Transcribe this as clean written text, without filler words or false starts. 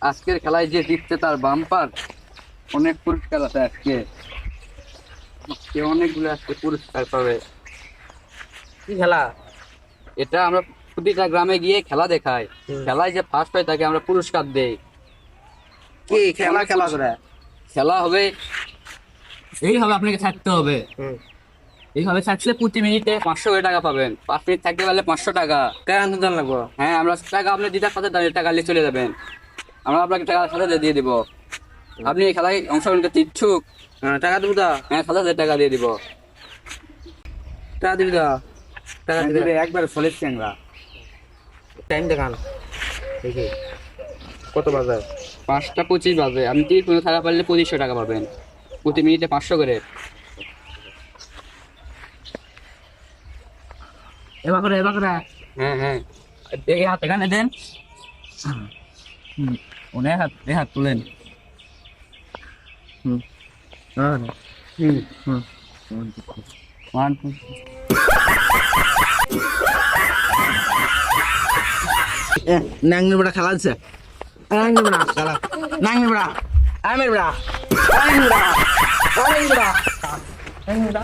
আজকের খেলায় যে জিতছে তার বাম্পার অনেক পুরস্কার আছে। আজকে অনেকগুলো আজকে পুরস্কার পাবে। কি খেলা? এটা আমরা প্রতিটা গ্রামে গিয়ে খেলা দেখাই। খেলায় যে ফার্স্ট হয় তাকে আমরা পুরস্কার দেই। কি খেলা খেলা করে? খেলা হবে এইভাবে, আপনাকে থাকতে হবে। এইভাবে থাকলে প্রতি মিনিটে 500 করে টাকা পাবেন। 5 মিনিট থাকতে পারলে 500 টাকা। টাকা আনতে দেন লাগবো? হ্ঁ, আমরা টাকা আপনি দিদার সাথে টাকা নিয়ে চলে যাবেন। আমরা আপনাকে টাকা সাথে দিয়ে দিব। আপনি এই খেলায় অংশগ্রহণ করতে ইচ্ছুক? টাকা দিব দা? হ্যাঁ, 7,000 টাকা দিয়ে দিব। টাকা দিবি দা? টাকা দিবি? একবার চলেছি আমরা। টাইম দেখান দেখি কত বাজে। 5টা 25 বাজে। আপনি 30 মিনিট থাকা পারলে 2500 টাকা পাবেন। প্রতি মিনিটে 500 করে। এবার করে এবার করে। হ্যাঁ হ্যাঁ, এই হাত এখানে দেন। অনেক হাত, এই হাত তুলেন। হ্যাঁ One, two. নাঙ্গি বড়া খেলা আছে। নাঙ্গি বড়া খেলা। নাঙ্গি বড়া আমের বড়া। নাঙ্গি বড়া। নাঙ্গি বড়া। নাঙ্গি বড়া।